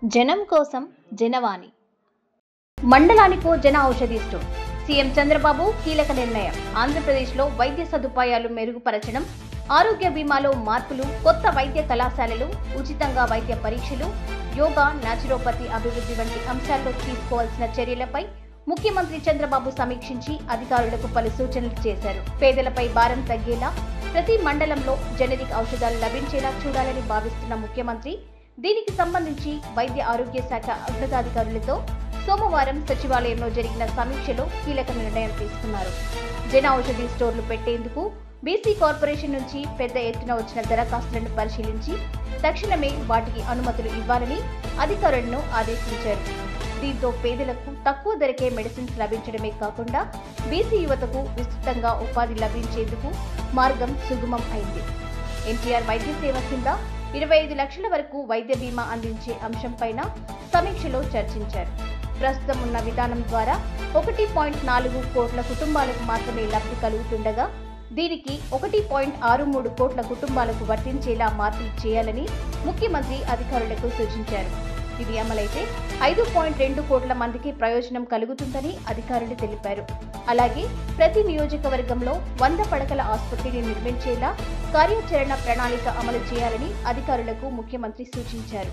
జనం కోసం జనవాణి. మండలానికో జన ఔషధి స్టోర్. సీఎం చంద్రబాబు కీలక నిర్ణయం. ఆంధ్రప్రదేశ్లో వైద్య సదుపాయాలు మెరుగుపరచడం, ఆరోగ్య బీమాలో మార్పులు, కొత్త వైద్య కళాశాలలు, ఉచితంగా వైద్య పరీక్షలు, యోగా, న్యాచురోపతి అభివృద్ధి వంటి అంశాల్లో తీసుకోవాల్సిన చర్యలపై ముఖ్యమంత్రి చంద్రబాబు సమీక్షించి అధికారులకు పలు సూచనలు చేశారు. పేదలపై భారం తగ్గేలా ప్రతి మండలంలో జనరిక్ ఔషధాలు లభించేలా చూడాలని భావిస్తున్న ముఖ్యమంత్రి దీనికి సంబంధించి వైద్య ఆరోగ్య శాఖ ఉన్నతాధికారులతో సోమవారం సచివాలయంలో జరిగిన సమీక్షలో కీలక నిర్ణయం తీసుకున్నారు. జన ఔషధి స్టోర్లు పెట్టేందుకు బీసీ కార్పొరేషన్ నుంచి పెద్ద ఎత్తున వచ్చిన దరఖాస్తులను పరిశీలించి తక్షణమే వాటికి అనుమతులు ఇవ్వాలని అధికారులను ఆదేశించారు. దీంతో పేదలకు తక్కువ ధరకే మెడిసిన్స్ లభించడమే కాకుండా బీసీ యువతకు విస్తృతంగా ఉపాధి లభించేందుకు మార్గం సుగమం అయింది. ఎన్టీఆర్ వైద్య సేవ కింద 25 లక్షల వరకు వైద్య బీమా అందించే అంశంపైన సమీక్షలో చర్చించారు. ప్రస్తుతం ఉన్న విధానం ద్వారా 1.4 కోట్ల కుటుంబాలకు మాత్రమే లబ్ధి కలుగుతుండగా దీనికి 1.63 కోట్ల కుటుంబాలకు వర్తించేలా మార్పులు చేయాలని ముఖ్యమంత్రి అధికారులకు సూచించారు. ఇది అమలైతే 5.2 కోట్ల మందికి ప్రయోజనం కలుగుతుందని అధికారులు తెలిపారు. అలాగే ప్రతి నియోజకవర్గంలో 100 పడకల ఆసుపత్రిని నిర్మించేలా కార్యాచరణ ప్రణాళిక అమలు చేయాలని అధికారులకు ముఖ్యమంత్రి సూచించారు.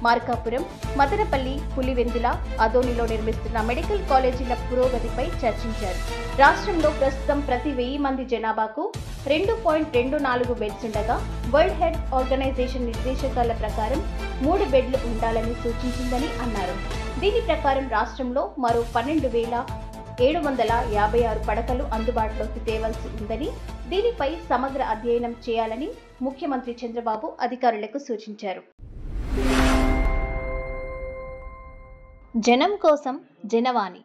మార్కాపురం, మదనపల్లి, పులివెందుల, అదోనిలో నిర్మిస్తున్న మెడికల్ కాలేజీల పురోగతిపై చర్చించారు. రాష్ట్రంలో ప్రస్తుతం ప్రతి 1000 మంది జనాభాకు 2.24 బెడ్స్ ఉండగా వరల్డ్ హెల్త్ ఆర్గనైజేషన్ నిర్దేశకాల ప్రకారం 3 బెడ్లు ఉండాలని సూచించిందని అన్నారు. దీని ప్రకారం రాష్ట్రంలో మరో 12,756 పడకలు అందుబాటులోకి తేవాల్సి ఉందని, దీనిపై సమగ్ర అధ్యయనం చేయాలని ముఖ్యమంత్రి చంద్రబాబు అధికారులకు సూచించారు. జనం కోసం జనవాణి.